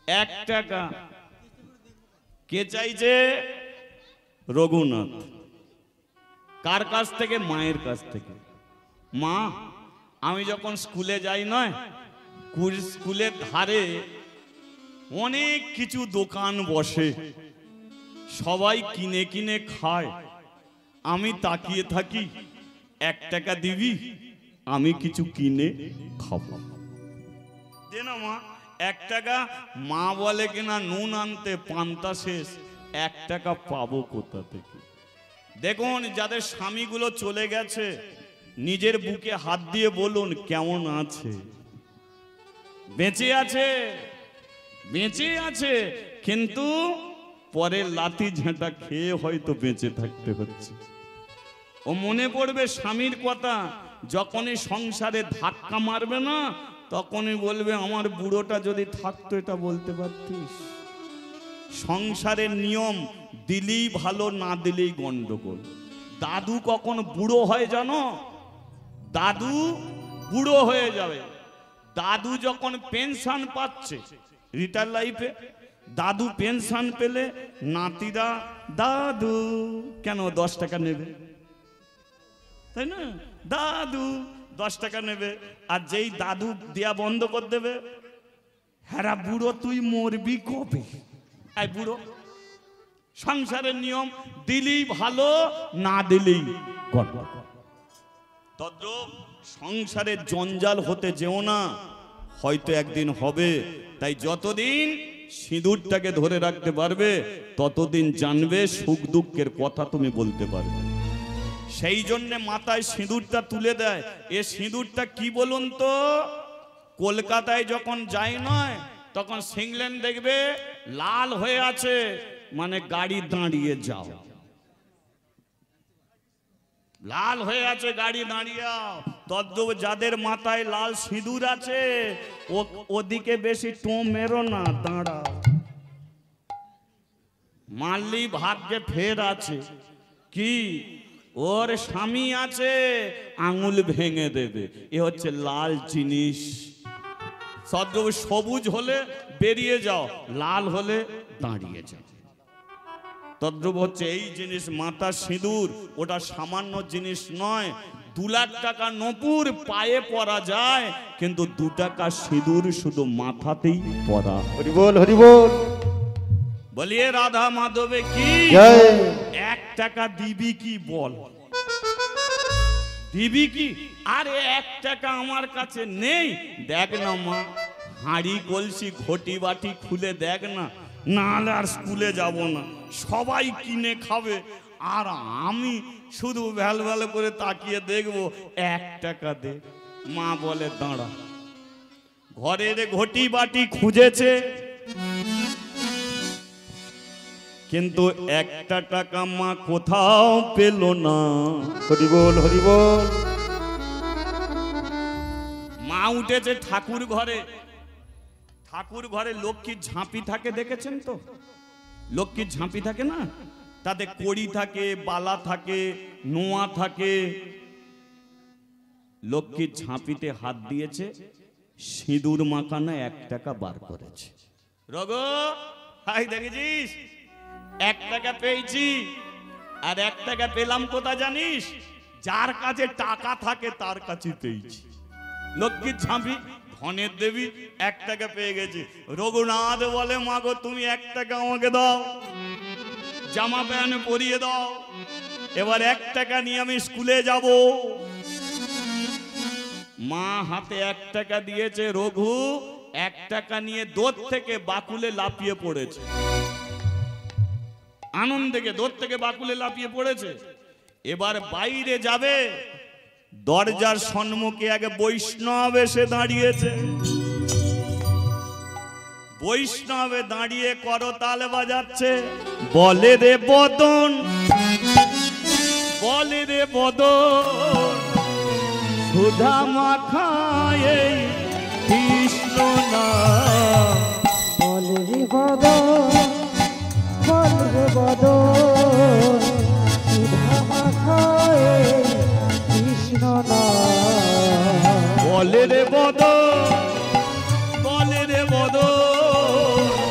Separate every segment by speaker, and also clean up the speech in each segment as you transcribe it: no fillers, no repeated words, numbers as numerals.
Speaker 1: 1 টাকা কে চাইছে? রঘুনাথ। কার কাছ থেকে? মায়ের কাছ থেকে। মা, আমি যখন স্কুলে যাই নয়, স্কুলের ধারে অনেক কিছু দোকান বসে, সবাই কিনে কিনে খায়, আমি তাকিয়ে থাকি, 1 টাকা দিবি, আমি কিছু কিনে খাবো। দে না মা 1 টাকা। মা বলে কিনা নুন আনতে পান্তা শেষ, 1 টাকা পাবো কোথা থেকে? দেখুন, যাদের স্বামীগুলো চলে গেছে, নিজের বুকে হাত দিয়ে বলুন কেমন আছে? বেঁচে আছে, বেঁচে আছে, কিন্তু পরের লাঠি ঝাঁটা খেয়ে হয়তো বেঁচে থাকতে হচ্ছে। ও মনে পড়বে স্বামীর কথা, যখনই সংসারে ধাক্কা মারবে না, তখনই বলবে আমার বুড়োটা যদি থাকতো এটা বলতে পারতিস। সংসারের নিয়ম, দিলেই ভালো, না দিলেই গন্ডগোল। দাদু কখন বুড়ো হয় জানো? দাদু বুড়ো হয়ে যাবে। দাদু যখন পেনশন পাচ্ছে রিটায়ার লাইফে, দাদু পেনশন পেলে নাতিরা দাদু কেন 10 টাকা নেবে, তাই না? দাদু 10 টাকা নেবে। আর যেই দাদু দেয়া বন্ধ করে দেবে, হ্যাঁ বুড়ো তুই মরবি কবে? আই বুড়ো। সংসারের নিয়ম, দিলেই ভালো, না দিলেই গন্ডগোল। তদ্রূপ সংসারের জঞ্জাল হতে যেও না, হয়তো একদিন হবে। তাই যতদিন সিঁদুরটাকে ধরে রাখতে পারবে, ততদিন জানবে সুখ দুঃখের কথা তুমি বলতে পারবে। সেই জন্য মাথায় সিঁদুরটা তুলে দেয়। এ সিঁদুরটা কি বলুন তো? কলকাতায় যখন যাই নয়, তখন সিংলেন দেখবে লাল হয়ে আছে, মানে গাড়ি দাঁড়িয়ে যাও। লাল হয়ে আছে, গাড়ি দাঁড়িয়ে। তদ্রূপ যাদের মাথায় লাল সিঁদুর আছে, ওদিকে বেশি টো মেরো না, দাঁড়াও। মারলি ভাগ্যে ফের আছে কি? ওর স্বামী আছে, আঙুল ভেঙে দেবে। এ হচ্ছে লাল জিনিস। তদ্রূপ সবুজ হলে বেরিয়ে যাও, লাল হলে দাঁড়িয়ে যাও। তদ্রূপ হচ্ছে এই জিনিস, মাথা সিঁদুর, ওটা সামান্য জিনিস নয়। 2 লাখ টাকা নপুর পায়ে পরা যায়, কিন্তু 2 টাকা সিঁদুর শুধু মাথাতেই পরা।
Speaker 2: হরি বল, হরি বল।
Speaker 1: বলিয়ে রাধা মাধবে কি? 1 টাকা দিবি কি বল? দিবি কি? আরে 1 টাকা আমার কাছে নেই। দেখ না মা, হাঁড়ি কলসি ঘটি বাটি খুলে দেখ না, নাহলে আর স্কুলে যাব না। সবাই কিনে খাবে, আর আমি শুধু ভ্যাল ভ্যাল করে তাকিয়ে দেখবো। 1 টাকা দে। মা বলে দাঁড়া। ঘরের ঘটি বাটি খুঁজেছে, কিন্তু 1 টাকা মা কোথাও পেল না।
Speaker 2: হরি বল, হরি বল।
Speaker 1: মা উঠেছে ঠাকুর ঘরে। ঠাকুর ঘরে লক্ষ্মীর ঝাঁপি থাকে, দেখেছেন তো? লক্ষ্মীর ঝাঁপি থাকে না, তাতে কড়ি থাকে, বালা থাকে, নোয়া থাকে। লক্ষ্মীর ঝাঁপিতে হাত দিয়েছে, সিঁদুর মাখানা 1 টাকা বার করেছে। রগো, হাই দেখেছিস? 1 টাকা পেয়েছি। আর 1 টাকা পেলাম কোথা জানিস? যার কাছে টাকা থাকে তার কাছে পেয়েছি। লক্ষ্মীর ঝাঁপি, ধনের দেবী, 1 টাকা পেয়ে গেছে। রঘুনাথ বলে মা গো তুমি 1 টাকা আমাকে দাও, জামা প্যান্ট পরিয়ে দাও। এবার 1 টাকা নিয়ে আমি স্কুলে যাব। মা হাতে 1 টাকা দিয়েছে। রঘু 1 টাকা নিয়ে দৌড় থেকে বাকুলে লাফিয়ে পড়েছে। আনন্দ থেকে দৌড় থেকে বাকুলে লাফিয়ে পড়েছে। এবার বাইরে যাবে, দরজার সম্মুখে এক বৈষ্ণব এসে দাঁড়িয়েছে। বৈষ্ণবে দাঁড়িয়ে করতাল বাজাচ্ছে। বলে রে বদন, বলে রে বদন, সুধা মাখায় কৃষ্ণ না।
Speaker 3: বলে রে বদন, বলে রে বদন, সুধা মাখায় কৃষ্ণ না।
Speaker 1: বলে রে বদন, বলে রে বদন,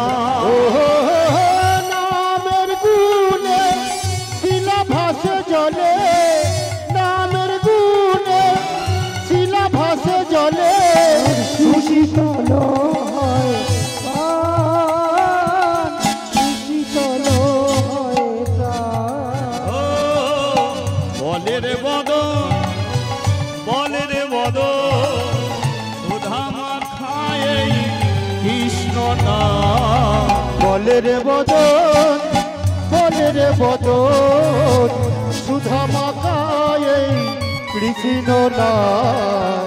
Speaker 1: নাম।
Speaker 2: নামের গুণে শিলা ভাসে জলে, নামের গুণে শিলা ভাসে জলে,
Speaker 3: সুশীতল হয় প্রাণ, সুশীতল হয় প্রাণ।
Speaker 1: ও বলে রে বদন, বলে রে বদন, সুধা মাখায় এই কৃষ্ণ নাম।
Speaker 2: বলে রে বদন, বলে রে বদন, সুধা মাখায় এই কৃষ্ণ নাম।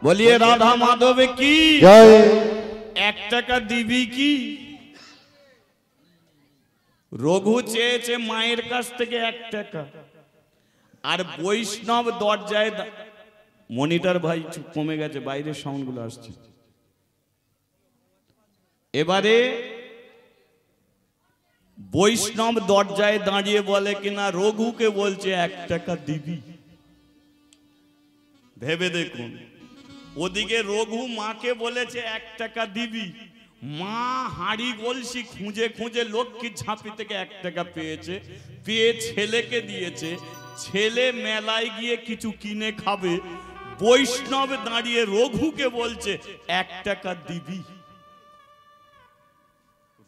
Speaker 1: বলিয়ে রাধা মাধবে কি,
Speaker 2: জয়।
Speaker 1: 1 টাকা দিবি কি? রঘু চেয়েছে মায়ের কাছ থেকে 1 টাকা, আর বৈষ্ণব দরজায় মনিটর ভাই কমে গেছে, বাইরের সাউন্ড গুলো আসছে। এবারে বৈষ্ণব দরজায় দাঁড়িয়ে বলে কিনা রঘুকে বলছে 1 টাকা দিবি। ভেবে দেখুন, ওদিকে রঘু মাকে বলেছে 1 টাকা দিবি, মা হাঁড়ি গলসি খুঁজে খুঁজে লক্ষ্মীর ঝাঁপি থেকে 1 টাকা পেয়েছে, পেয়ে ছেলেকে দিয়েছে, ছেলে মেলায় গিয়ে কিছু কিনে খাবে, বৈষ্ণব দাঁড়িয়ে রঘুকে বলছে 1 টাকা দিবি।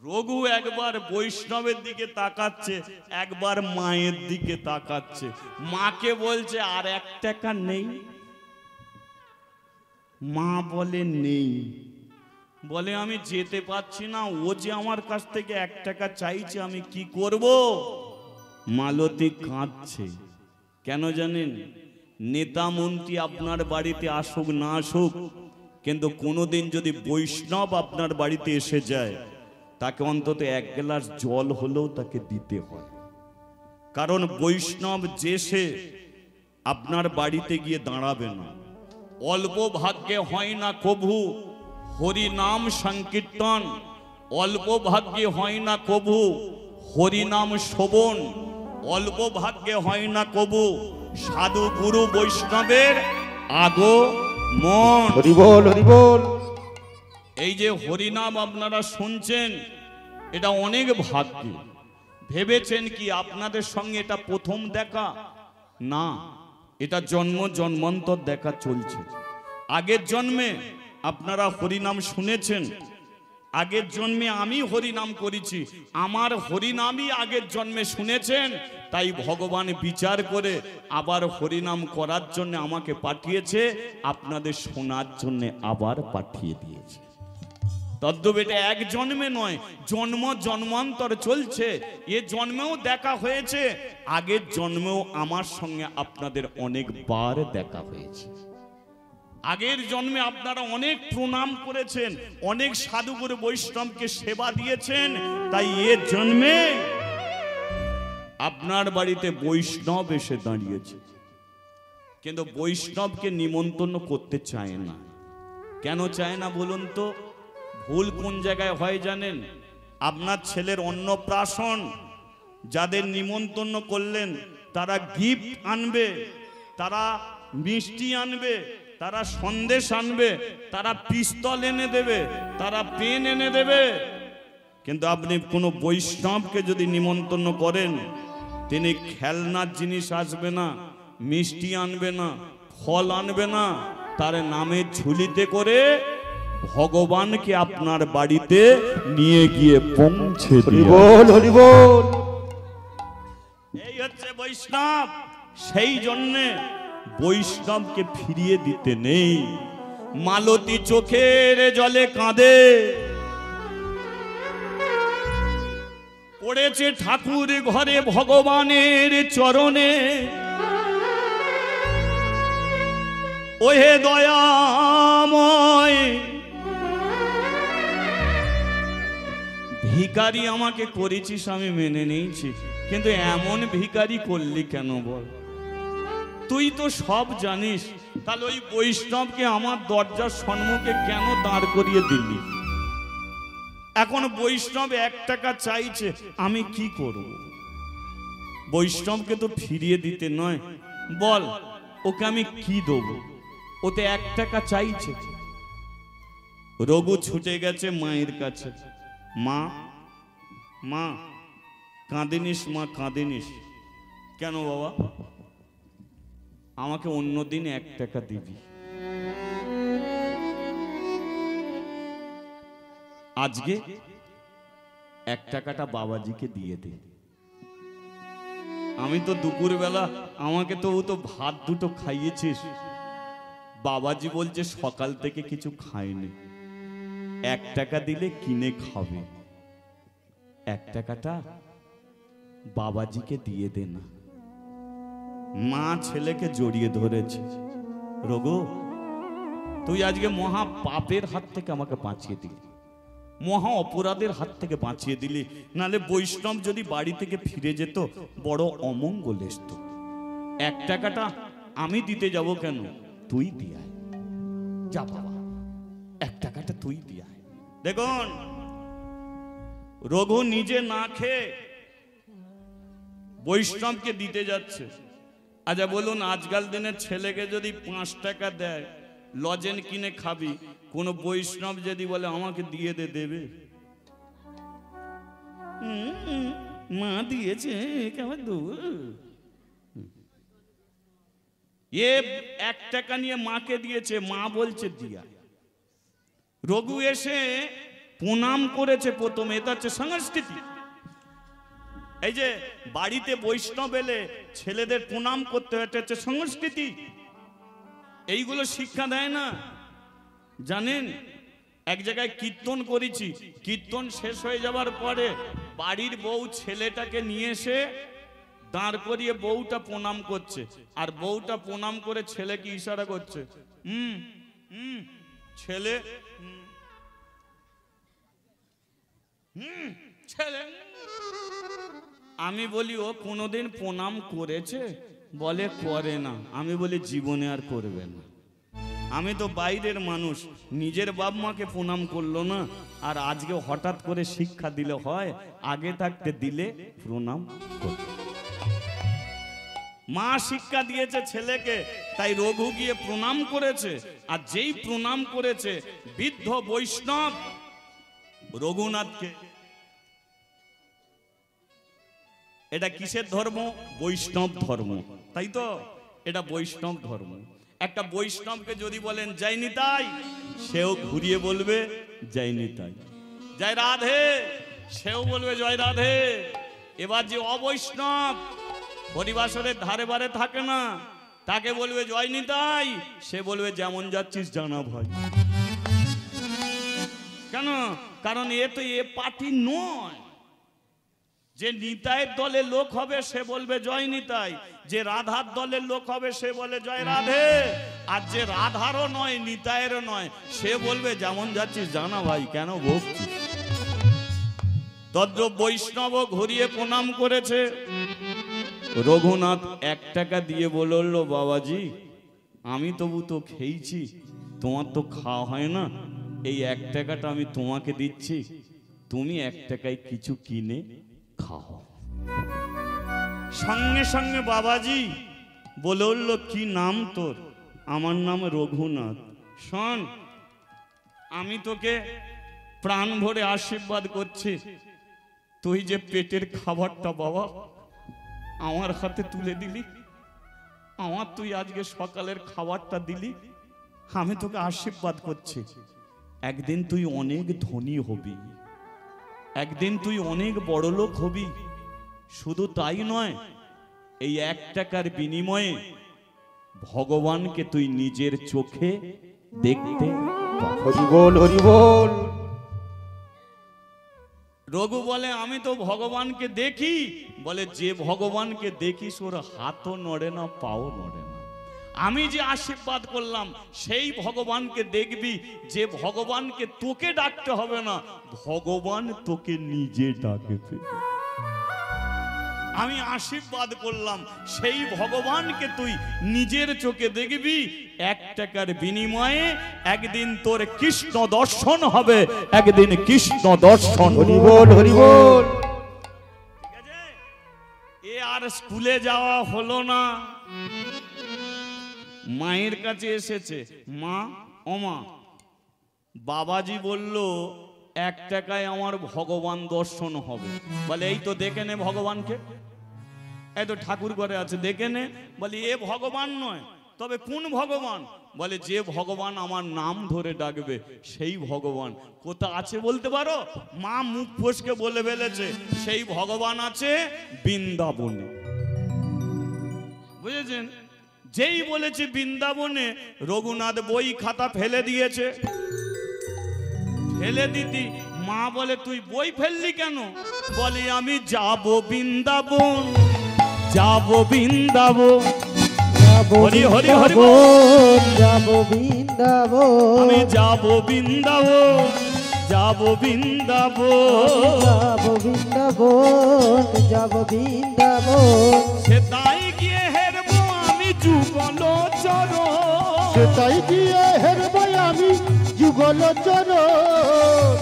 Speaker 1: রঘু একবার বৈষ্ণবের দিকে তাকাচ্ছে, একবার মায়ের দিকে তাকাচ্ছে, মাকে বলছে আর 1 টাকা নেই? মা বলে নেই। বলে আমি যেতে পারছি না, ও যে আমার কাছ থেকে 1 টাকা চাইছে, আমি কি করব? মালতী কাঁদছে। কেন জানেন? নেতা মন্ত্রী আপনার বাড়িতে আসুক না আসুক, কিন্তু কোনোদিন যদি বৈষ্ণব আপনার বাড়িতে এসে যায়, তাকে অন্তত 1 গ্লাস জল হলেও তাকে দিতে হয়। কারণ বৈষ্ণব যে সে আপনার বাড়িতে গিয়ে দাঁড়াবে না। অল্প ভাগ্যে হয় না কভু হরি নাম সংকীর্তন, অল্প ভাগ্যে হয় না কভু হরি নাম শোভন, অল্প ভাগ্যে হয় না কভু সাধু গুরু বৈষ্ণবের আগমন।
Speaker 2: হরি বল, হরি বল।
Speaker 1: এই যে হরিনাম আপনারা শুনছেন, এটা অনেক ভাগ্য। ভেবেছেন কি আপনাদের সঙ্গে এটা প্রথম দেখা? না, এটা জন্ম জন্মান্তর দেখা চলছে। আগের জন্মে আপনারা হরিনাম শুনেছেন, আগের জন্মে আমি হরিনাম করেছি, আমার হরিনামই আগের জন্মে শুনেছেন, তাই ভগবান বিচার করে আবার হরিনাম করার জন্য আমাকে পাঠিয়েছে, আপনাদের শোনার জন্য আবার পাঠিয়ে দিয়েছে। তদ্রূপ এটা এক জন্মে নয়, জন্ম জন্মান্তর চলছে। এ জন্মেও দেখা হয়েছে, আগের জন্মেও আমার সঙ্গে আপনাদের অনেকবার দেখা হয়েছে। আগের জন্মে আপনারা অনেক প্রণাম করেছেন, অনেক সাধুগুরু বৈষ্ণবকে সেবা দিয়েছেন, তাই এ জন্মে আপনার বাড়িতে বৈষ্ণব এসে দাঁড়িয়েছে। কিন্তু বৈষ্ণবকে নিমন্ত্রণ করতে চায় না। কেন চায় না বলুন তো? ভুল কোন জায়গায় হয় জানেন? আপনার ছেলের অন্নপ্রাশন যাদের নিমন্ত্রণ করলেন, তারা গিফট আনবে, তারা মিষ্টি আনবে, তারা সন্দেশ আনবে, তারা পিস্তল এনে দেবে, তারা পেন এনে দেবে। কিন্তু আপনি কোনো বৈষ্ণবকে যদি নিমন্ত্রণ করেন, তিনি খেলনার জিনিস আসবে না, মিষ্টি আনবে না, ফল আনবে না, তার নামের ঝুলিতে করে ভগবানকে আপনার বাড়িতে নিয়ে গিয়ে পৌঁছে
Speaker 2: হরি
Speaker 1: দিবে।
Speaker 2: বল, হরি বল।
Speaker 1: এই হচ্ছে বৈষ্ণব। সেই জন্যে বৈষ্ণবকে ফিরিয়ে দিতে নেই। মালতী চোখের জলে কাঁদে, পড়েছে ঠাকুর ঘরে ভগবানের চরণে, ওহে দয়াময়, ভিখারি আমাকে করেছিস, আমি মেনে নিয়েছি, কিন্তু এমন ভিখারি করলি কেন বল? তুই তো সব জানিস, তাহলে ওই বৈষ্ণবকে আমার দরজার সম্মুখে কেন দাঁড় করিয়ে দিলি? এখন বৈষ্ণব 1 টাকা চাইছে, আমি কি করব? বৈষ্ণবকে তো ফিরিয়ে দিতে নয়, বল ওকে আমি কি দেবো? ওতে 1 টাকা চাইছে। রঘু ছুটে গেছে মায়ের কাছে, মা মা কাঁদিনিস মা, কাঁদিনিস কেন বাবা? আমাকে অন্য দিন 1 টাকা দিবি, আজকে 1 টাকাটা বাবাজিকে দিয়ে দে। আমি তো দুপুরবেলা, আমাকে তো ও তো ভাত দুটো খাইয়েছিস, বাবাজি বলছে সকাল থেকে কিছু খায়নি, 1 টাকা দিলে কিনে খাবে, 1 টাকাটা বাবাজিকে দিয়ে দে না। মা ছেলেকে জড়িয়ে ধরেছে, রঘু তুই আজকে মহা পাপের হাত থেকে আমাকে বাঁচিয়ে দিলি, মহা অপরাধের হাত থেকে বাঁচিয়ে দিলি, নালে বৈষ্ণব যদি বাড়ি থেকে ফিরে যেত বড় অমঙ্গল আসত। 1 টাকাটা আমি দিতে যাব কেন, তুই দিয়ে আয়, যা বাবা 1 টাকাটা তুই দিয়ে আয়। দেখুন রঘু নিজে না খেয়ে বৈষ্ণবকে দিতে যাচ্ছে। আচ্ছা বলুন, আজকাল দিনের ছেলেকে যদি 5 টাকা দেয় লজেন কিনে খাবি, কোন বৈষ্ণব যদি বলে আমাকে দিয়ে দে, দেবে? মা দিয়েছে কেমন দেবো? এ 1 টাকা নিয়ে মাকে দিয়েছে, মা বলছে দিয়া। রঘু এসে প্রণাম করেছে প্রথমে, এটা হচ্ছে সংস্কৃতি। এই যে বাড়িতে বৈষ্ণব এলে ছেলেদের প্রণাম করতে হয়, এটা হচ্ছে সংস্কৃতি। এইগুলো শিক্ষা দেয় না, জানেন? এক জায়গায় কীর্তন করেছি, কীর্তন শেষ হয়ে যাওয়ার পরে বাড়ির বউ ছেলেটাকে নিয়ে এসে দাঁড় করিয়ে বউটা প্রণাম করছে, আর বউটা প্রণাম করে ছেলেকে ইশারা করছে, ছেলে ছেলে। আমি বলি ও কোনোদিন প্রণাম করেছে? বলে করে না। আমি বলি জীবনে আর করবে না। আমি তো বাইরের মানুষ, নিজের বাপ মাকে প্রণাম করলো না, আর আজকে হঠাৎ করে শিক্ষা দিলে হয়? আগে থাকতে দিলে প্রণাম করতে। মা শিক্ষা দিয়েছে ছেলেকে, তাই রঘু গিয়ে প্রণাম করেছে, আর যেই প্রণাম করেছে বৃদ্ধ বৈষ্ণব রঘুনাথকে। এটা কিসের ধর্ম? বৈষ্ণব ধর্ম, তাই তো? এটা বৈষ্ণব ধর্ম। একটা বৈষ্ণবকে যদি বলেন জয় নিতাই, সেও ঘুরিয়ে বলবে জয় নিতাই। জয় রাধে, সেও বলবে জয় রাধে। এবার যে অবৈষ্ণব হরিবাসরের ধারে বারে থাকে না, তাকে বলবে জয় নিতাই, সে বলবে যেমন যাচ্ছিস জানা ভাই। কেন? কারণ এ তো এ পার্টি নয়। যে নিতাইয়ের দলের লোক হবে সে বলবে জয় নিতাই, যে রাধার দলের লোক হবে সে বলে জয় রাধে, আর যে রাধারও নয় নিতাইয়েরও নয় সে বলবে যেমন যাচ্ছিস জানা ভাই, কেন বকছিস? তদ্রূপ বৈষ্ণব ঘুরিয়ে প্রণাম করেছে। রঘুনাথ 1 টাকা দিয়ে বলল, বাবাজি আমি তবু তো খেয়েছি, তোমার তো খাওয়া হয় না, এই 1 টাকাটা আমি তোমাকে দিচ্ছি, তুমি 1 টাকায় কিছু কিনে খাও। সঙ্গে সঙ্গে বাবাজি বলে উঠল, কি নাম তোর? আমার নাম রঘুনাথ। শোন, আমি তোকে প্রাণ ভরে আশীর্বাদ করছি, তুই যে পেটের খাবারটা বাবা আমার হাতে তুলে দিলি, আমার তুই আজকে সকালের খাবারটা দিলি, আমি তোকে আশীর্বাদ করছি, একদিন তুই অনেক ধনী হবি, একদিন তুই অনেক বড় লোক হবি। শুধু তাই নয়, এই 1 টাকার বিনিময়ে ভগবানকে তুই নিজের চোখে দেখতে পাবি।
Speaker 2: হরি বল, হরি বল।
Speaker 1: রঘু বলে, আমি তো ভগবানকে দেখি। বলে, যে ভগবানকে দেখিস ওর হাতও নড়ে না, পাও নড়ে না। আমি যে আশীর্বাদ করলাম সেই ভগবানকে দেখবি, যে ভগবানকে তোকে ডাকতে হবে না, ভগবান তোকে নিজে ডাকবে। আমি আশীর্বাদ করলাম সেই ভগবানকে তুই নিজের চোখে দেখবি। 1 টাকার বিনিময়ে একদিন তোর কৃষ্ণ দর্শন হবে, একদিন কৃষ্ণ দর্শন।
Speaker 2: হরি বল, হরি বল।
Speaker 1: ঠিক আছে? এ আর স্কুলে যাওয়া হলো না, মায়ের কাছে এসেছে। মা, ও মা, বাবাজি বলল 1 টাকায় আমার ভগবান দর্শন হবে। বলে এই তো দেখে নে ভগবানকে, এই তো ঠাকুর ঘরে আছে, দেখে নে। বলি এ ভগবান নয়, তবে কোন ভগবান? বলে যে ভগবান আমার নাম ধরে ডাকবে সেই ভগবান। কোথা আছে বলতে পারো? মা মুখ ফসকে বলে ফেলেছে, সেই ভগবান আছে বৃন্দাবনে। বুঝেছেন? যেই বলেছে বৃন্দাবনে, রঘুনাথ বই খাতা ফেলে দিয়েছে। ফেলে দিতি, মা বলে তুই বই ফেললি কেন? বলে আমি যাব বৃন্দাবন, যাব বৃন্দাবন, হরি হরি হরি
Speaker 3: বৃন্দাবন, যাব বৃন্দাবন,
Speaker 1: আমি যাব বৃন্দাবন, যাব বৃন্দাবন,
Speaker 3: যাব বৃন্দাবন, যাব বৃন্দাবন।
Speaker 1: সে তাই গিয়ে হেরবো আমি যুগল চরণ,
Speaker 2: সেটাই গিয়ে হেরব আমি যুগল চরণ,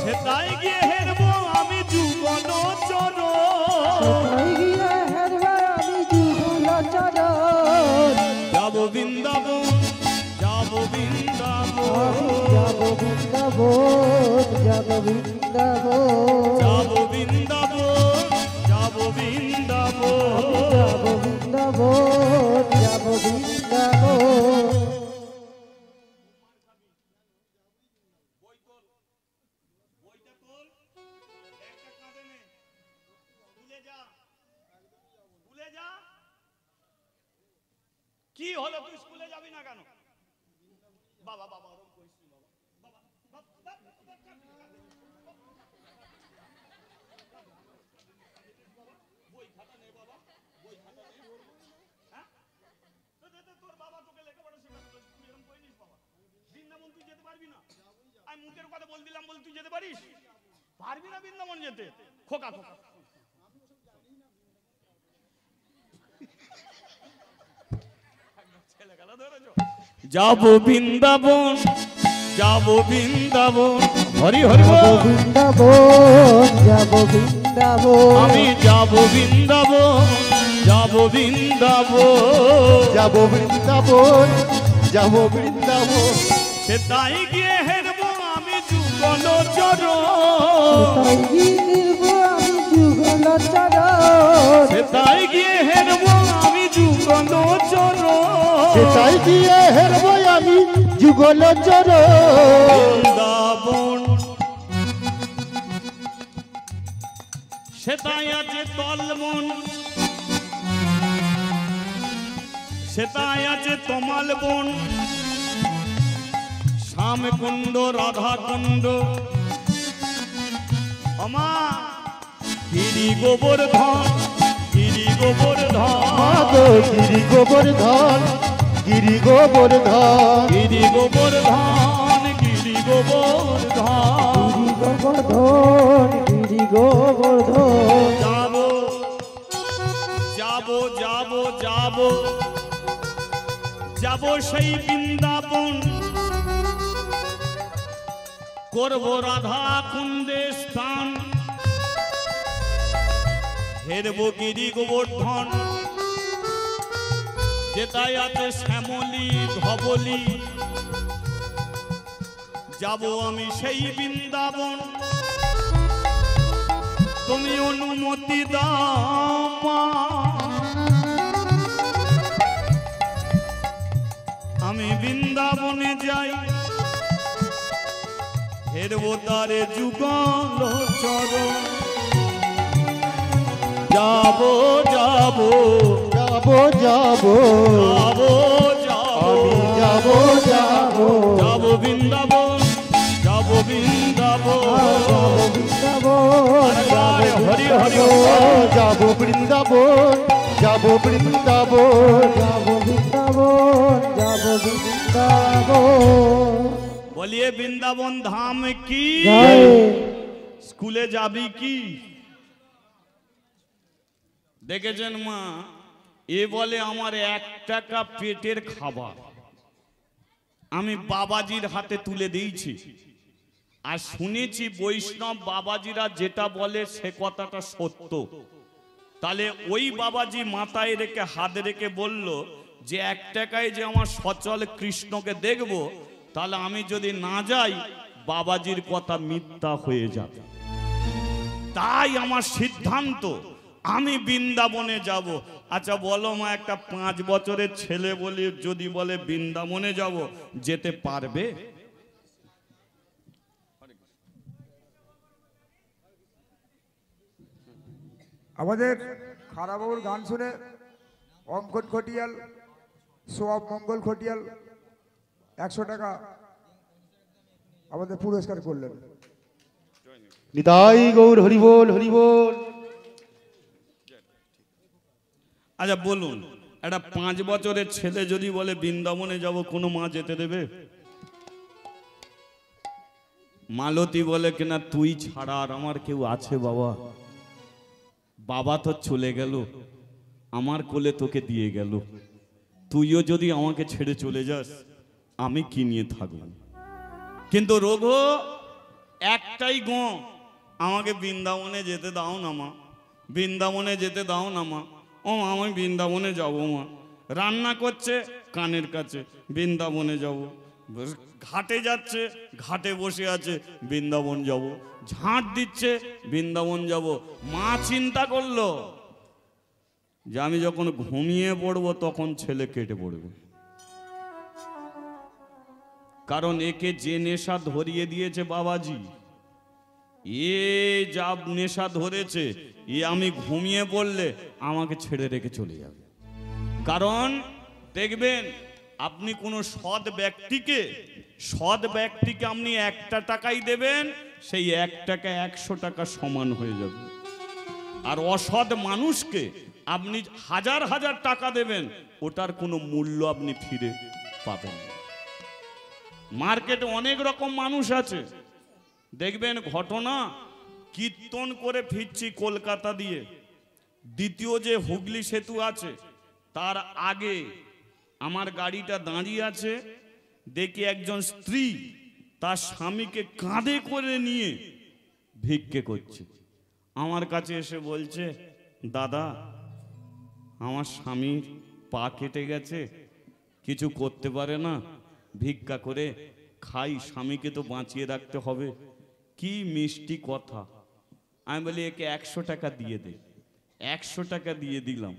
Speaker 1: সে তাই গিয়ে হেরবো আমি যুগল চরণ।
Speaker 3: কোথায় গিয়ে হেরবে আমি যুগল চরণ।
Speaker 1: যাব বৃন্দাবন, যাব বৃন্দাবন,
Speaker 3: যাব বৃন্দাবন, যাব বৃন্দাবন,
Speaker 1: যাব বৃন্দাবন, যাব বৃন্দাবন,
Speaker 3: যাব বৃন্দাবন, যাব বৃন্দাবন।
Speaker 1: কি হলো, তুই স্কুলে যাবি না কেন? বাবা বাবা ওরকম করিস না বাবা, বই খাতা নে বাবা, বই খাতা নে। হ্যাঁ, তোর বাবা তোকে লেখাপড়া শেখাতো, তুই এরকম করিস বাবা? বৃন্দাবন তুই যেতে পারবি না? আমি মুখের কথা বল দিলাম বল তুই যেতে পারিস? পারবি না বৃন্দাবন যেতে? খোকা খোকা যাব বৃন্দাবন, যাব বৃন্দাবন, হরি হরি
Speaker 3: যাব
Speaker 1: বল।
Speaker 3: বৃন্দাবন, যাব বৃন্দাবন,
Speaker 1: আমি যাব বৃন্দাবন, যাব বৃন্দাবন,
Speaker 2: যাব বৃন্দাবন, যাব বৃন্দাবন,
Speaker 1: সে তাই গিয়ে হেরবো আমি যুগল চরণ,
Speaker 3: কোথায় গিয়ে হেরব আমি যুগল চরণ।
Speaker 1: সে তাই গিয়ে হেরবো আমি যুগল চরণ।
Speaker 2: সেটাই গিয়ে হেরব আমি যুগল চরণ,
Speaker 1: বৃন্দাবন সেটাই আছে তলমন, সেটাই আছে তমাল বন, শ্যামকুণ্ড রাধাকুণ্ড, আমা গিরি গোবর্ধন, গিরি গোবর্ধন,
Speaker 2: মাগো গিরি গোবর্ধন, গিরি গোবর্ধন,
Speaker 1: গিরি গোবর্ধন, গিরি গোবর্ধন।
Speaker 3: গিরি গোবর্ধন, গিরি গোবর্ধন,
Speaker 1: যাব যাব যাব যাব যাব সেই বৃন্দাবন, করব রাধা কুণ্ডে স্থান, হেরব গিরি গোবর্ধন, যেটাই আছে শ্যামলী ধবলী, যাব আমি সেই বৃন্দাবন, তুমি অনুমতি দাও মা, আমি বৃন্দাবনে যাই, হেরব তারে যুগল চরণ। যাব যাব
Speaker 2: যাব যাব,
Speaker 1: যাব
Speaker 2: আমি
Speaker 1: যাব
Speaker 2: যাব যাব,
Speaker 1: যাব বৃন্দাবন, যাব বৃন্দাবন,
Speaker 3: যাব বৃন্দাবন, যাব
Speaker 1: হরি হরি
Speaker 2: যাব বৃন্দাবন, যাব বৃন্দাবন,
Speaker 3: যাব বৃন্দাবন, যাব বৃন্দাবন।
Speaker 1: বলিয়ে বৃন্দাবন ধাম কি?
Speaker 3: জয়।
Speaker 1: স্কুলে যাবি কি? দেখেছেন মা, এ বলে আমার 1 টাকা পেটের খাবার আমি বাবাজির হাতে তুলে দিয়েছি, আর শুনেছি বৈষ্ণব বাবাজিরা যেটা বলে সে কথাটা সত্য। তাহলে ওই বাবাজি মাথায় রেখে হাত রেখে বলল যে 1 টাকায় যে আমার সচল কৃষ্ণকে দেখব, তাহলে আমি যদি না যাই বাবাজির কথা মিথ্যা হয়ে যাবে। তাই আমার সিদ্ধান্ত, আমি বৃন্দাবনে যাব। আচ্ছা বলো মা, একটা 5 বছরের ছেলে বলে যদি বলে বৃন্দাবনে যাব, যেতে পারবে?
Speaker 4: আমাদের খারাবাবুর গান শুনে অঙ্কন খটিয়াল, সোয়াব মঙ্গল খটিয়াল 100 টাকা আমাদের পুরস্কার করলেন।
Speaker 2: নিতাই গৌর হরিবোল হরিবোল।
Speaker 1: আচ্ছা বলুন, একটা 5 বছরের ছেলে যদি বলে বৃন্দাবনে যাব, কোনো মা যেতে দেবে? মালতী বলে কিনা, তুই ছাড়া আর আমার কেউ আছে বাবা? বাবা তো চলে গেল, আমার কোলে তোকে দিয়ে গেল, তুইও যদি আমাকে ছেড়ে চলে যাস, আমি কি নিয়ে থাকব? কিন্তু রঘু একটাই গো, আমাকে বৃন্দাবনে যেতে দাও না মা, বৃন্দাবনে যেতে দাও না মা। ও আমি বৃন্দাবনে যাব মা। রান্না করছে কানের কাছে, বৃন্দাবনে যাব। ঘাটে যাচ্ছে, ঘাটে বসে আছে, বৃন্দাবন যাব। ঝাঁট দিচ্ছে, বৃন্দাবন যাব। মা চিন্তা করলো যে আমি যখন ঘুমিয়ে পড়বো তখন ছেলে কেটে পড়বে, কারণ একে যে নেশা ধরিয়ে দিয়েছে বাবাজি, এ যা নেশা ধরেছে, এ আমি ঘুমিয়ে পড়লে আমাকে ছেড়ে রেখে চলে যাবে। কারণ দেখবেন, আপনি কোনো সৎ ব্যক্তিকে আপনি 1 টাকাই দেবেন, সেই 1 টাকা 100 টাকা সমান হয়ে যাবে। আর অসৎ মানুষকে আপনি হাজার হাজার টাকা দেবেন, ওটার কোনো মূল্য আপনি ফিরে পাবেন না। মার্কেটে অনেক রকম মানুষ আছে, দেখবেন ঘটনা, কীর্তন করে ফিরছি কলকাতা দিয়ে, দ্বিতীয় যে হুগলি সেতু আছে তার আগে আমার গাড়িটা দাঁড়িয়ে আছে, দেখি একজন স্ত্রী তার স্বামীকে কাঁধে করে নিয়ে ভিক্ষে করছে। আমার কাছে এসে বলছে, দাদা আমার স্বামীর পা কেটে গেছে, কিছু করতে পারে না, ভিক্ষা করে খাই, স্বামীকে তো বাঁচিয়ে রাখতে হবে। কি মিষ্টি কথা। আমি বলি একে 100 টাকা দিয়ে দে। 100 টাকা দিয়ে দিলাম।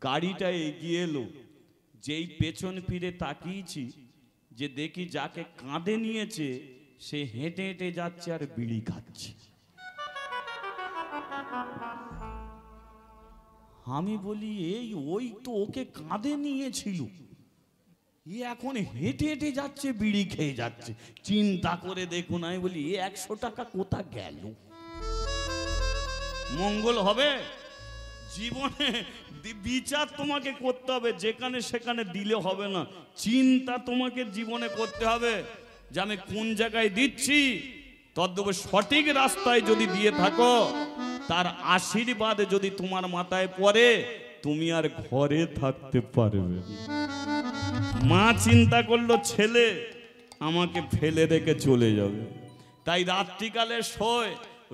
Speaker 1: গাড়িটা এগিয়ে এলো, যেই পেছন ফিরে তাকিয়েছি, যে দেখি যাকে কাঁধে নিয়েছে সে হেঁটে হেঁটে যাচ্ছে আর বিড়ি খাচ্ছে। আমি বলি এই ওই তো ওকে কাঁধে নিয়েছিল, এ এখন হেঁটে হেঁটে যাচ্ছে, বিড়ি খেয়ে যাচ্ছে। চিন্তা করে দেখুন, আমি বলি এ 100 টাকা কোথা গেল? মঙ্গল হবে জীবনে? বিচার তোমাকে করতে হবে, যেখানে সেখানে দিলে হবে না। চিন্তা তোমাকে জীবনে করতে হবে যে আমি কোন জায়গায় দিচ্ছি। তদ্রূপ সঠিক রাস্তায় যদি দিয়ে থাকো, তার আশীর্বাদ যদি তোমার মাথায় পড়ে, তুমি আর ঘরে থাকতে পারবে। মা চিন্তা করলো ছেলে আমাকে ফেলে রেখে চলে যাবে, তাই রাত্রিকালে শোয়,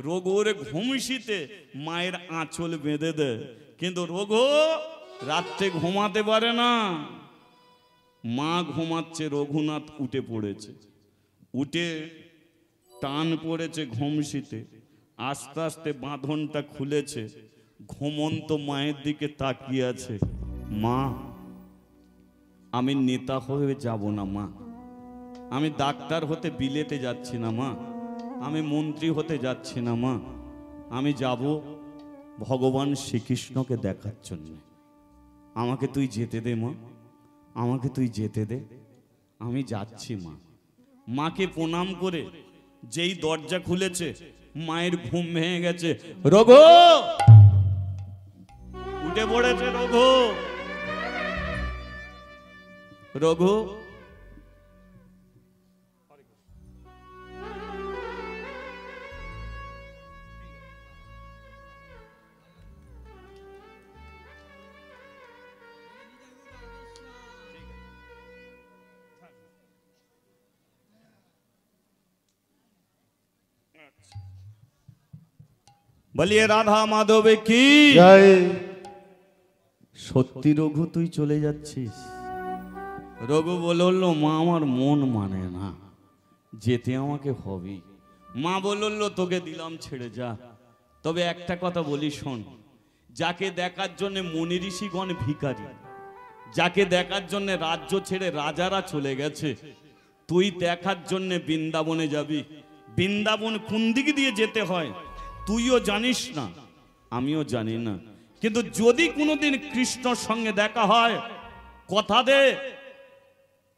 Speaker 1: রঘুর ঘুমশিতে মায়ের আঁচল বেঁধে দেয়। কিন্তু রঘু রাত্রে ঘুমাতে পারে না। মা ঘুমাচ্ছে, রঘুনাথ উঠে পড়েছে, উঠে টান পড়েছে ঘুমশিতে, আস্তে আস্তে বাঁধনটা খুলেছে, ঘুমন্ত মায়ের দিকে তাকিয়ে আছে। মা আমি নেতা হয়ে যাব না মা, আমি ডাক্তার হতে বিলেতে যাচ্ছি না মা, আমি মন্ত্রী হতে যাচ্ছি না মা, আমি যাব ভগবান শ্রীকৃষ্ণকে দেখার জন্য। আমাকে তুই যেতে দে মা, আমাকে তুই যেতে দে, আমি যাচ্ছি মা। মাকে প্রণাম করে যেই দরজা খুলেছে, মায়ের ঘুম ভেঙে গেছে। রঘু উঠে পড়েছে, রঘু রঘু বলিয়ে রাধা মাধবে কি
Speaker 2: জয়।
Speaker 1: সত্যি রঘু তুই চলে যাচ্ছিস? রঘু বলল, মা আমার মন মানে না, যেতে আমাকে হবে। মা বলল তোকে দিলাম ছেড়ে যা, তবে একটা কথা বলি শোন, যাকে দেখার জন্য মুনি ঋষিগণ ভিখারি, যাকে দেখার জন্য রাজ্য ছেড়ে রাজারা চলে গেছে, তুই দেখার জন্য বৃন্দাবনে যাবি। বৃন্দাবন কোন দিক দিয়ে যেতে হয় তুইও জানিস না, আমিও জানি না, কিন্তু যদি কোনোদিন কৃষ্ণর সঙ্গে দেখা হয়, কথা দে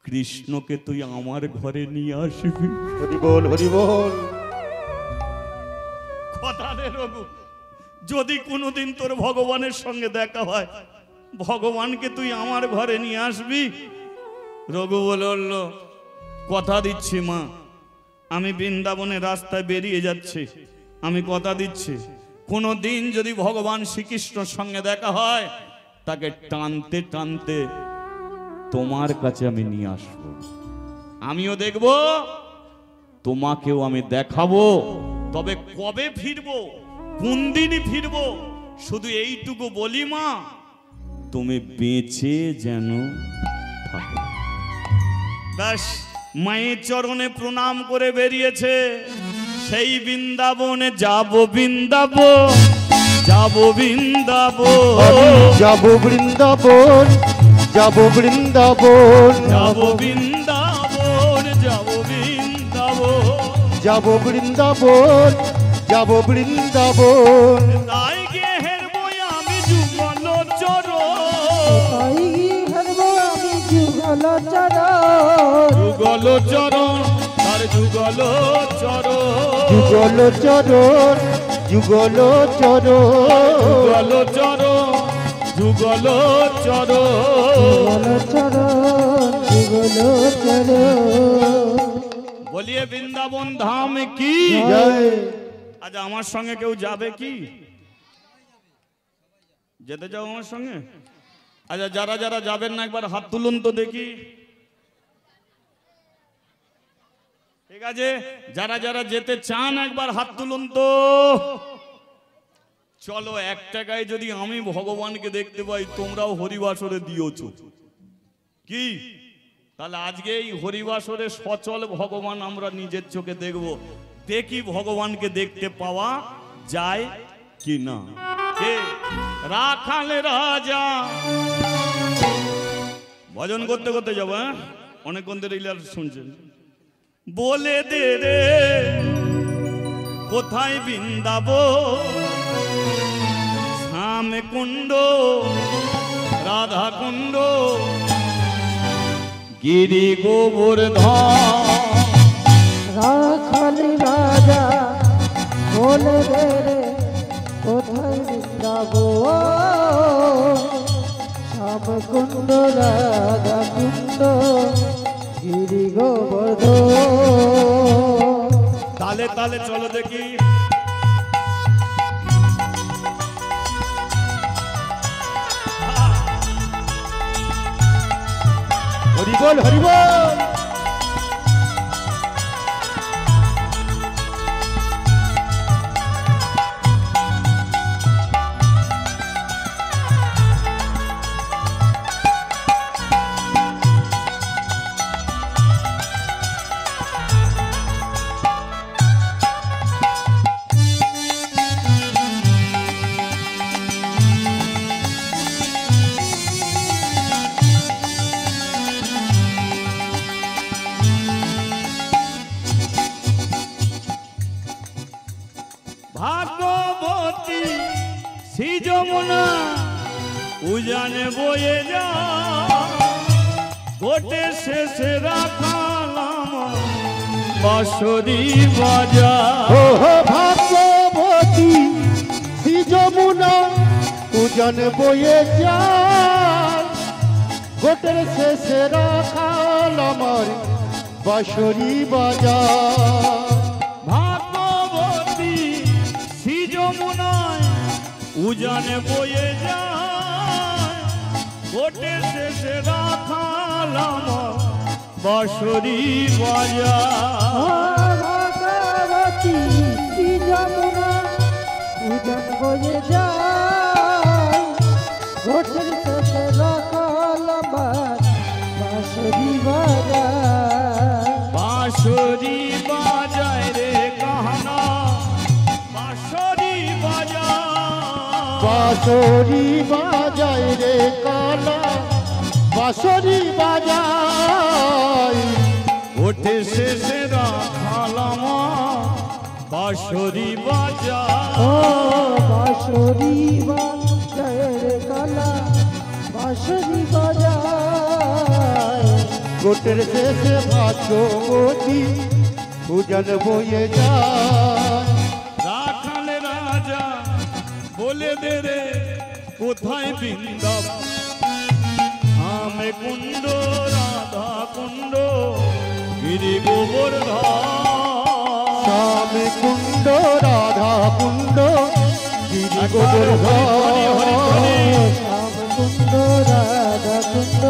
Speaker 1: কৃষ্ণকে তুই আমার ঘরে নিয়ে আসবি।
Speaker 2: হরি বল, হরি বল।
Speaker 1: কথা দে রঘু, যদি কোনোদিন তোর ভগবানের সঙ্গে দেখা হয়, ভগবানকে তুই আমার ঘরে নিয়ে আসবি। রঘু বলল কথা দিচ্ছি মা, আমি বৃন্দাবনের রাস্তায় বেরিয়ে যাচ্ছি, আমি কথা দিচ্ছি কোনো দিন যদি ভগবান শ্রীকৃষ্ণর সঙ্গে দেখা হয়, তাকে টানতে টানতে তোমার কাছে আমি নিয়ে আসবো, আমিও দেখব, তোমাকেও আমি দেখাবো। তবে কবে ফিরবো, কোন দিনই ফিরবো, শুধু এইটুকু বলি মা, তুমি বেঁচে যেন থাকো। ব্যাস, মায়ের চরণে প্রণাম করে বেরিয়েছে। সেই বৃন্দাবনে যাব, বৃন্দাবন যাব, বৃন্দাবন
Speaker 2: যাব, বৃন্দাবন যাব, বৃন্দাবন
Speaker 1: যাব, বৃন্দাবন যাব, বৃন্দাবন
Speaker 2: যাব, বৃন্দাবন যাব, বৃন্দাবন।
Speaker 1: তাই গে হেরবো আমি যুগল চরণ,
Speaker 3: তাই হারবো আমি যুগল চরণ,
Speaker 1: যুগল চরণ তার যুগল চরণ,
Speaker 2: যুগল চরণ, যুগল চরণ,
Speaker 1: যুগল চরণ, যুগল চরণ।
Speaker 3: যুগল চরণ, যুগল চরণ।
Speaker 1: বলিয়ে বৃন্দাবন ধাম কি
Speaker 2: জয়।
Speaker 1: আজ আমার সঙ্গে কেউ যাবে কি? যেতে যাও আমার সঙ্গে? আচ্ছা, যারা যারা যাবেন না একবার হাত তুলুন তো দেখি। ঠিক আছে, যারা যারা যেতে চান একবার হাত তুলুন তো। চলো, এক টাকায় যদি আমি ভগবানকে দেখতে পাই, তোমরাও হরিবাসরে দিওছো কি? তাহলে আজকে এই হরিবাসরে সচল ভগবান আমরা নিজের চোখে দেখব, দেখি ভগবানকে দেখতে পাওয়া যায় কি না। কে রাখাল রাজা, ভজন করতে করতে যাবো, হ্যাঁ অনেকক্ষণ ধরে ইলার শুনছেন। বলে দে রে কোথায় বৃন্দাবন, শ্যাম কুণ্ড রাধা কুণ্ড গিরি গোবর্ধন।
Speaker 3: রাখাল রাজা বলে রে রে কোথায় বৃন্দাবন, শ্যাম কুণ্ড রাধা কুণ্ড গিরি গোবর্ধন।
Speaker 1: তালে তালে চলো দেখি।
Speaker 2: হরি বল, হরি বল।
Speaker 1: ভাগবতী শ্রী যমুনা উজানে বয়ে যা, গোটে শেষে রাখালাম বাঁশরি বাজা।
Speaker 2: ও ভাগবতী শ্রী যমুনা উজান বয়ে যায়, গোটের শেষে রাখাল আমার বাঁশরি বাজার।
Speaker 1: ভাগবতী শ্রী যমুনায় উজানে বয়ে যায়, গোটে শেষে রাখালাম বাঁশরি বাজা।
Speaker 3: ভগবতী শ্রী যমুনা উজান বয়ে যায়, গোটের শেষে রাখাল আমার বাঁশরি বাজায়।
Speaker 1: বাঁশরি
Speaker 2: বাঁশরি বাজায় রে কালা বাঁশরি বাজায়
Speaker 1: ওঠে শেষে রাখালামা বাঁশরি বাজা
Speaker 3: ও বাঁশরি বাজায় রে কালা বাঁশরি বাজায়
Speaker 2: গোটের শেষে ভাস্বতী পূজন বয়ে যায়
Speaker 1: রাখাল রাজা বলে দে রে কোথায় বৃন্দাবন আমি কুণ্ড রাধা কুণ্ড গিরি গোবর্ধন
Speaker 2: শ্যাম কুণ্ড রাধা কুণ্ড গিরি গোবর্ধন
Speaker 3: শ্যাম কুণ্ড রাধা কুণ্ড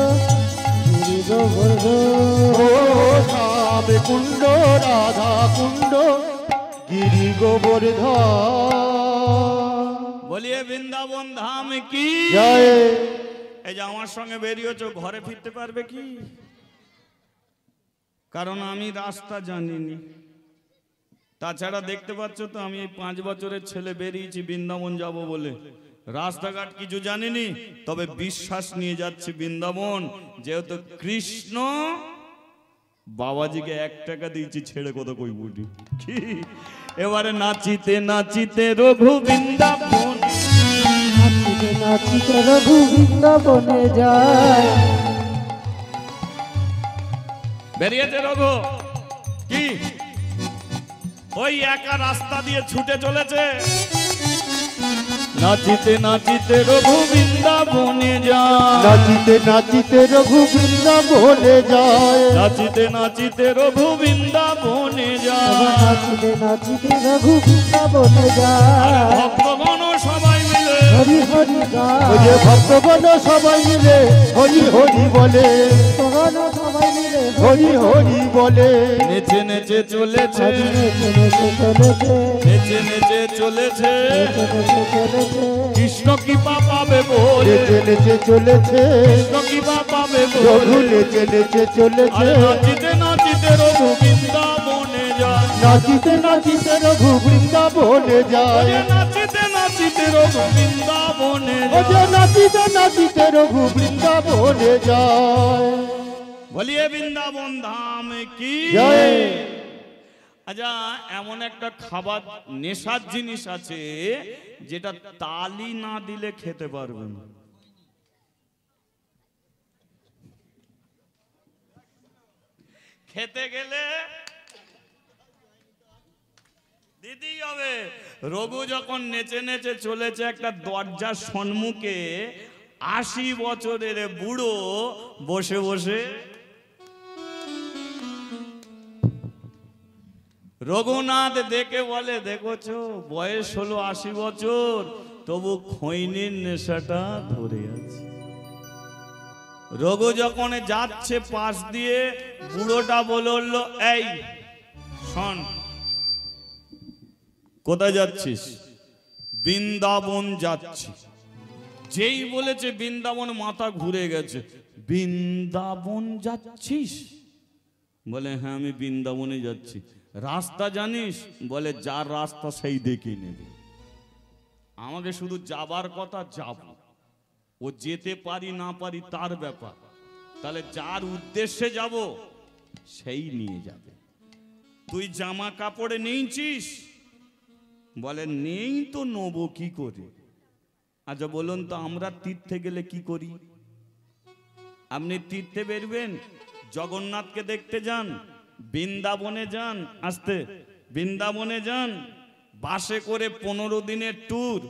Speaker 3: গিরি গোবর্ধন
Speaker 2: ও শ্যাম কুণ্ড রাধা কুণ্ড গিরি গোবর্ধন
Speaker 1: বলিয়ে বৃন্দাবন ধাম কি
Speaker 2: জয়
Speaker 1: এই যে আমার সঙ্গে বেরিয়েছো ঘরে ফিরতে পারবে কি? কারণ আমি রাস্তা জানিনি। তাছাড়া দেখতে পাচ্ছ তো আমি এই 5 বছরের ছেলে বেরিয়েছি বৃন্দাবন যাব বলে, রাস্তাঘাট কিছু জানিনি, তবে বিশ্বাস নিয়ে যাচ্ছি বৃন্দাবন। যেহেতু কৃষ্ণ বাবাজিকে 1 টাকা দিয়েছি, ছেড়ে কত কই বুঝি কি। এবারে নাচিতে নাচিতে রঘু বৃন্দাবন,
Speaker 3: নাচিতে নাচিতে রঘু বৃন্দাবনে যায়।
Speaker 1: বেরিয়েছে রঘু কি ওই একা রাস্তা দিয়ে ছুটে চলেছে। নাচিতে নাচিতে রঘু বৃন্দাবনে যায়,
Speaker 2: নাচিতে নাচিতে রঘু বৃন্দাবনে যায়
Speaker 1: নাচিতে নাচিতে রঘু বৃন্দাবনে যায়।
Speaker 3: নাচিতে নাচিতে রঘু বৃন্দাবনে যায়।
Speaker 1: ভক্তগণ সবাই মিলে
Speaker 3: হরি হরি গায়,
Speaker 2: ওই যে ভক্তগণ সবাই মিলে হরি হরি বলে
Speaker 3: ভক্তগণ সবাই মিলে
Speaker 2: হরি হরি বলে
Speaker 1: নেচে নেচে চলেছে,
Speaker 3: হরি নেচে নেচে চলেছে,
Speaker 1: নেচে নেচে চলেছে।
Speaker 3: নেচে নেচে চলেছে।
Speaker 1: কৃষ্ণ কৃপা পাবে বলে,
Speaker 2: নেচে নেচে চলেছে
Speaker 1: কৃষ্ণ কৃপা পাবে
Speaker 2: রঘু
Speaker 1: বলে।
Speaker 2: নেচে নেচে চলেছে
Speaker 1: আরে নাচিতে নাচিতে রঘু বৃন্দাবনে যায়,
Speaker 2: নাচিতে নাচিতে রঘু বৃন্দাবনে যায়
Speaker 1: ওরে নাচিতে নাচিতে রঘু বৃন্দাবনে
Speaker 2: ও যে
Speaker 1: যায়।
Speaker 2: নাচিতে নাচিতে রঘু বৃন্দাবনে যায়
Speaker 1: বলিয়ে বৃন্দাবন ধাম কি
Speaker 2: জয়
Speaker 1: আচ্ছা, এমন একটা খাবার নেশার জিনিস আছে যেটা তালি না দিলে খেতে পারবে না। খেতে গেলে দিতেই হবে। রঘু যখন নেচে নেচে চলেছে একটা দরজার সম্মুখে, 80 বছরের বুড়ো বসে বসে রঘুনাথ দেখে বলে, দেখোছো বয়স হলো 80 বছর, তবু খৈনির নেশাটা ধরে আছে। রঘু যখন যাচ্ছে পাশ দিয়ে, বুড়োটা বলল, এই শোন, কোথায় যাচ্ছিস? বৃন্দাবন যাচ্ছি। যেই বলেছে বৃন্দাবন, মাথা ঘুরে গেছে। বৃন্দাবন যাচ্ছিস? বলে হ্যাঁ, আমি বৃন্দাবনে যাচ্ছি। রাস্তা জানিস? বলে যার রাস্তা সেই দেখে নেবে, আমাকে শুধু যাবার কথা, যাব। ও যেতে পারি না পারি তার ব্যাপার, তাহলে যার উদ্দেশ্যে যাব সেই নিয়ে যাবে। তুই জামা কাপড়ে নেইছিস? বলে নেই তো, নেবো কি করে? আচ্ছা বলুন তো, আমরা তীর্থে গেলে কি করি? আপনি তীর্থে বেরবেন, জগন্নাথকে দেখতে যান, বৃন্দাবনে যান, আসতে বৃন্দাবনে যান, বাসে করে 15 দিনের ট্যুর,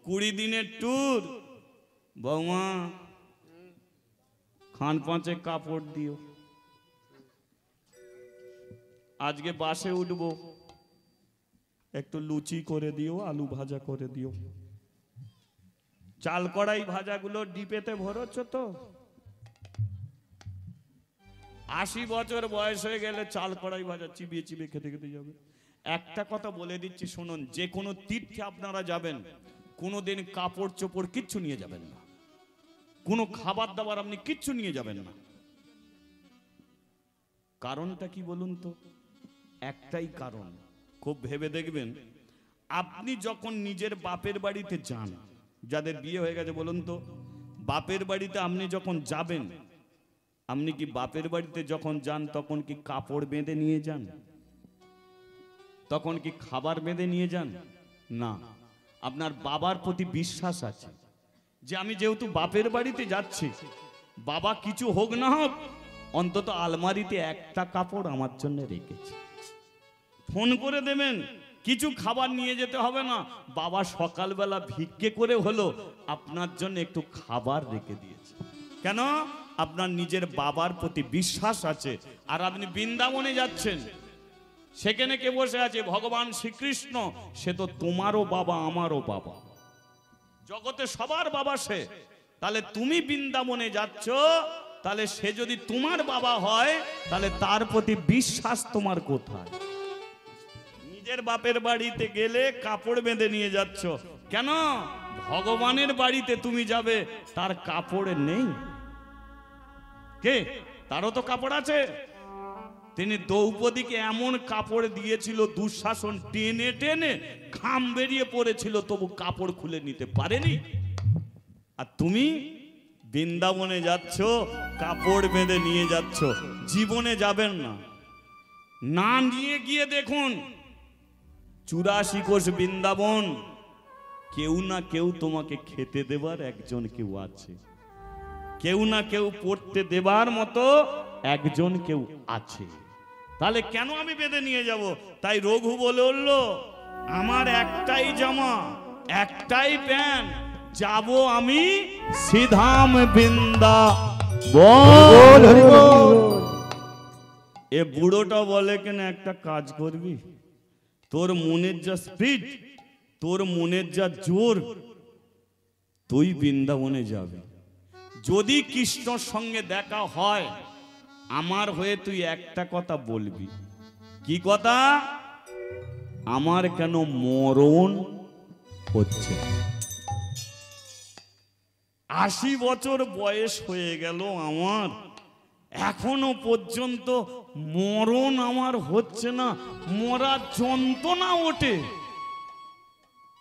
Speaker 1: 20 দিনের ট্যুর। বৌমা খান 5 কাপড় দিও, আজকে বাসে উঠবো, একটু লুচি করে দিও, আলু ভাজা করে দিও। চাল কড়াই ভাজাগুলো ডিপেতে ভরছ তো? 80 বছর বয়স হয়ে গেলে চাল কড়াই ভাজা চিবিয়ে চিবিয়ে খেতে খেতে যাবে। একটা কথা বলে দিচ্ছি শুনুন, যে কোনো তীর্থে আপনারা যাবেন, কোনোদিন কাপড় চোপড় কিচ্ছু নিয়ে যাবেন না, কোনো খাবার দাবার আপনি কিচ্ছু নিয়ে যাবেন না। কারণটা কি বলুন তো? একটাই কারণ, খুব ভেবে দেখবেন। আপনি যখন নিজের বাপের বাড়িতে যান, যাদের বিয়ে হয়ে গেছে বলুন তো, বাপের বাড়িতে আপনি যখন যাবেন, আপনি কি বাপের বাড়িতে যখন যান তখন কি কাপড় বেঁধে নিয়ে যান? তখন কি খাবার বেঁধে নিয়ে যান? না। আপনার বাবার প্রতি বিশ্বাস আছে যে আমি যেহেতু বাপের বাড়িতে যাচ্ছি, বাবা কিছু হোক না হোক অন্তত আলমারিতে একটা কাপড় আমার জন্য রেখেছে। ফোন করে দেবেন, কিছু খাবার নিয়ে যেতে হবে না, বাবা সকালবেলা ভিক্ষে করে হলো আপনার জন্য একটু খাবার রেখে দিয়েছে। কেন? আপনার নিজের বাবার প্রতি বিশ্বাস আছে। আর আপনি বৃন্দাবনে যাচ্ছেন, সেখানে কে বসে আছে? ভগবান শ্রীকৃষ্ণ। সে তো তোমারও বাবা, আমারও বাবা, জগতে সবার বাবা সে। তাহলে তুমি বৃন্দাবনে যাচ্ছ, তাহলে সে যদি তোমার বাবা হয় তাহলে তার প্রতি বিশ্বাস তোমার কোথায়? নিজের বাপের বাড়িতে গেলে কাপড় বেঁধে নিয়ে যাচ্ছ কেন? ভগবানের বাড়িতে তুমি যাবে, তার কাপড় নেই। কে? তারও তো কাপড় আছে। তিনি দ্রৌপদীকে এমন কাপড় দিয়েছিল, দুঃশাসন টেনে টেনে ঘাম বেরিয়ে পড়েছিল, তবু কাপড় খুলে নিতে পারেনি। আর তুমি বৃন্দাবনে যাচ্ছ, কাপড় বেঁধে নিয়ে যাচ্ছ। জীবনে যাবেন না, না নিয়ে গিয়ে দেখুন 84 কোষ বৃন্দাবন, কেউ না কেউ তোমাকে খেতে দেবার একজন কেউ আছে, কেউ না কেউ পড়তে দেবার মতো একজন কেউ আছে। তাহলে কেন আমি বেঁধে নিয়ে যাব? তাই রঘু বলে উঠল, আমার একটাই জামা, একটাই প্যান্ট, যাব আমি সিধাম বৃন্দাবন। এ বুড়োটা বলে কেন একটা কাজ করবি, তোর মনের যা স্পিড, তোর মনের যা জোর, তুই বৃন্দাবনে যাবি। যদি কৃষ্ণর সঙ্গে দেখা হয়, আমার হয়ে তুই একটা কথা বলবি। কি কথা? আমার কেন মরণ হচ্ছে? 80 বছর বয়স হয়ে গেল আমার, এখনো পর্যন্ত মরণ আমার হচ্ছে না, মরার যন্ত্রণা ওঠে,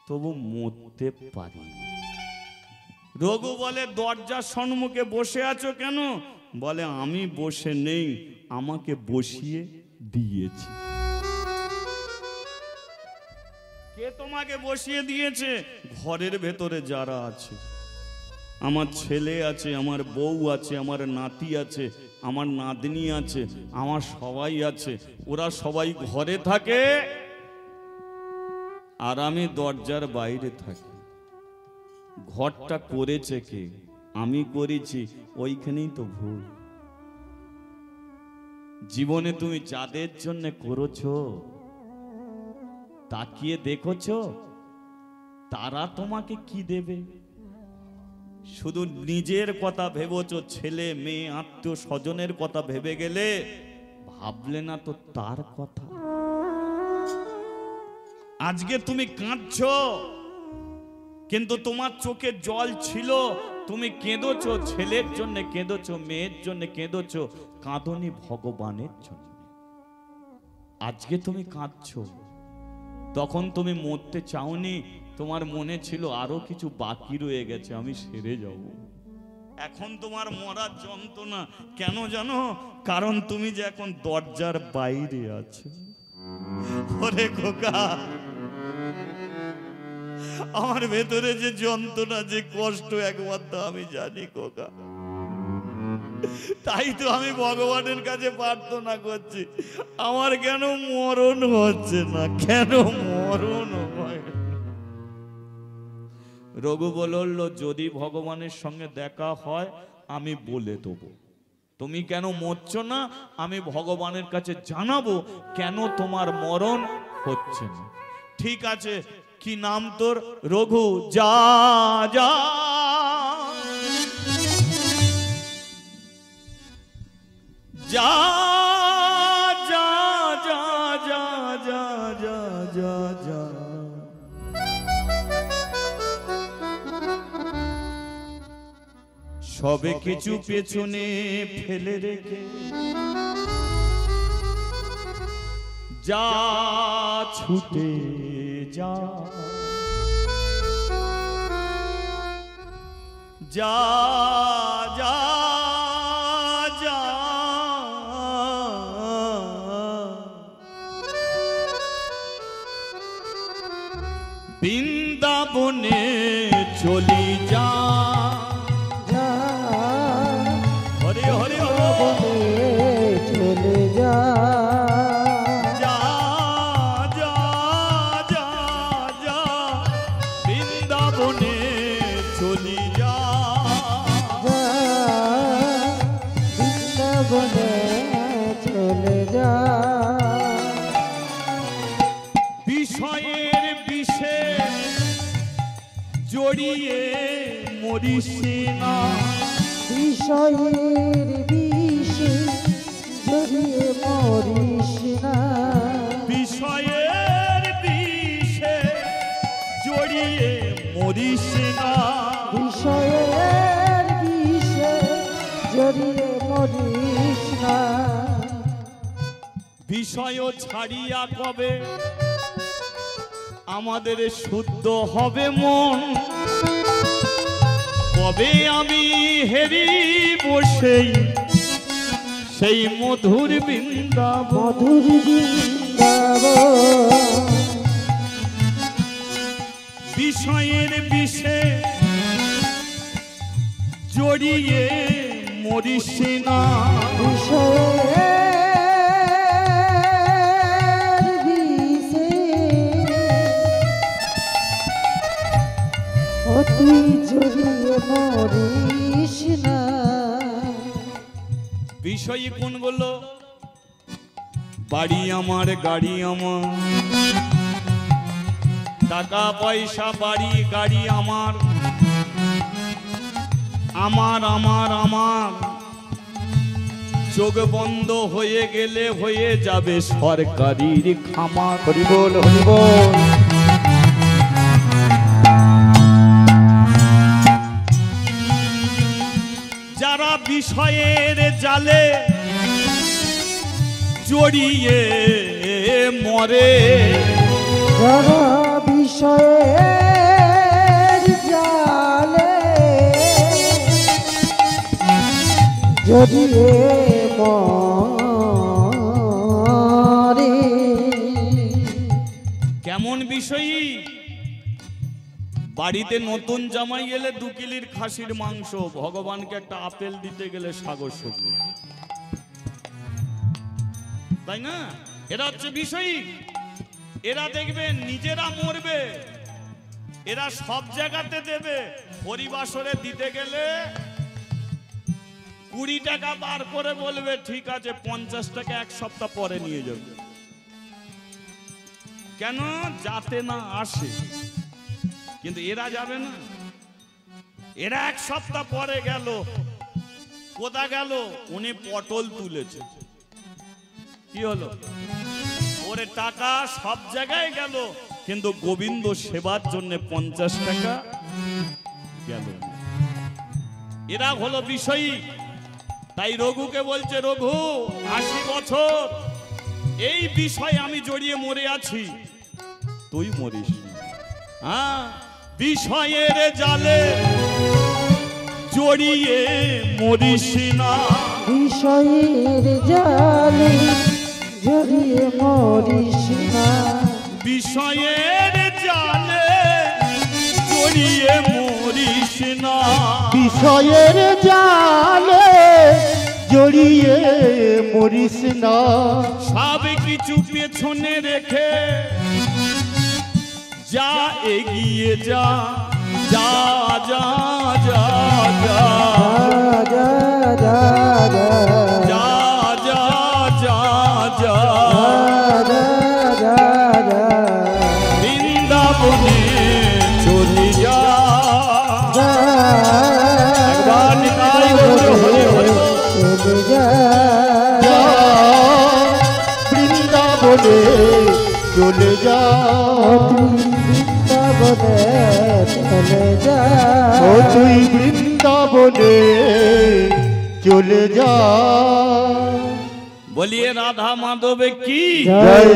Speaker 1: তবু মরতে পারি না। রঘু বলে, দরজার সম্মুখে বসে আছো কেন? বলে, আমি বসে নেই, আমাকে বসিয়ে দিয়েছে। কে তোমাকে বসিয়ে দিয়েছে? ঘরের ভেতরে যারা আছে, আমার ছেলে আছে, আমার বউ আছে, আমার নাতি আছে, আমার নাতনি আছে, আমার সবাই আছে, ওরা সবাই ঘরে থাকে আর আমি দরজার বাইরে থাকি। ঘরটা করেছে কে? আমি করেছি, ওইখানেই তো ভুল। জীবনে তুমি যাদের জন্য করেছো, তাকিয়ে দেখেছো তারা তোমাকে কি দেবে? শুধু নিজের কথা ভেবেছো, ছেলে মেয়ে আত্মীয় স্বজনের কথা ভেবে গেলে, ভাবলে না তো তার কথা। আজকে তুমি কাঁদছো, কিন্তু তোমার চোখে জল ছিল, তুমি কেঁদোছো, ছেলের জন্য কেঁদোছো, মেয়ের জন্য কেঁদোছো, কাঁদনি ভগবানের জন্য। আজকে তুমি কাঁদছো, তখন তুমি মরতে চাওনি, তোমার মনে ছিল আরো কিছু বাকি রয়ে গেছে, আমি সেরে যাব। এখন তোমার মরার যন্ত্রণা কেন জানো? কারণ তুমি যে এখন দরজার বাইরে আছো। ওরে খোকা, আমার ভেতরে যে যন্ত্রণা, যে কষ্ট, একমাত্র আমি জানি খোকা। তাই তো আমি ভগবানের কাছে প্রার্থনা করছি, আমার কেন মরণ হচ্ছে না, কেন মরণ হয়? রঘু বলল, যদি ভগবানের সঙ্গে দেখা হয় আমি বলে দেবো। তুমি কেন মরছো না, আমি ভগবানের কাছে জানাবো কেন তোমার মরণ হচ্ছে না। ঠিক আছে, কি নাম তোর? রঘু। যা যা যা যা যা যা যা যা যা যা। সবে কিছু পেছনে ফেলে রেখে যা ছুটে যা যা যা যা বৃন্দাবনে চলি যা হরে হরে
Speaker 3: চলে যা
Speaker 1: যা যা যা যা বৃন্দাবনে চলি যা
Speaker 3: বৃন্দাবনে চলে যা
Speaker 1: বিষয়ের বিষে জড়িয়ে মরিস না
Speaker 3: বিষয়ের বিষে জড়িয়ে মরিস না
Speaker 1: বিষয়ের বিষে জড়িয়ে মরিস না
Speaker 3: বিষয়ের বিষে জড়িয়ে মরিস না
Speaker 1: বিষয় ছাড়িয়া কবে আমাদের শুদ্ধ হবে মন কবে আমি হেরি বসেই সেই মধুর বৃন্দাবন
Speaker 3: মধুর বৃন্দাবন
Speaker 1: বিষয়ের বিষে জড়িয়ে মরিস না
Speaker 3: বিষয়ের বিষে অতি জড়িয়ে মরিস না
Speaker 1: বিষয় কোনগুলো বাড়ি আমার গাড়ি আমার টাকা পয়সা বাড়ি গাড়ি আমার আমার আমার আমার চোখ বন্ধ হয়ে গেলে হয়ে যাবে সরকারির খামার
Speaker 4: হরিবল হরিবল
Speaker 1: যারা বিষয়ের জালে জড়িয়ে মরে
Speaker 3: যারা বিষয়ের জালে জড়িয়ে মরে
Speaker 1: কেমন বিষয়ী বাড়িতে নতুন জামাই এলে 2 কিলির খাসির মাংস ভগবানকে একটা আপেল দিতে গেলে সাগর শুকনো তাই না এরা হচ্ছে বিষয়ী এরা দেখবে নিজেরা মরবে এরা সব জায়গাতে দেবে হরিবাসরে দিতে গেলে 20 টাকা বার করে বলবে ঠিক আছে 50 টাকা এক সপ্তাহ পরে নিয়ে যাবে কেন যাতে না আসে কিন্তু এরা যাবে না এরা এক সপ্তাহ পরে গেল কোথা গেল উনি পটল তুলেছে কি হলো ওরে টাকা সব জায়গায় গেল কিন্তু গোবিন্দ সেবার জন্য 50 টাকা গেল এরা হলো বিষয়ী তাই রঘুকে বলছে রঘু 80 বছর এই বিষয়ে আমি জড়িয়ে মরে আছি তুই মরিস হ্যাঁ বিষয়ের জালে জড়িয়ে মরিস না
Speaker 3: বিষয়ের জালে জড়িয়ে মরিস না
Speaker 1: বিষয়ের জালে জড়িয়ে মরিস না
Speaker 2: বিষয়ের জালে জড়িয়ে মরিস না
Speaker 1: সব কিছু পেছনে রেখে যা এগিয়ে যা যা যা যা যা
Speaker 3: যা যা যা
Speaker 1: যা যা যা যা
Speaker 3: যা যা
Speaker 1: বৃন্দাবনে চলি যা একবার নিতাই গৌর হরি হরি
Speaker 3: চলে যা
Speaker 2: বৃন্দাবনে চলে যা
Speaker 3: বৃন্দাবনে চলে যা
Speaker 2: ও তুই বৃন্দাবনে চলে যা
Speaker 1: বলিয়ে রাধা মাধবে কি
Speaker 3: জয়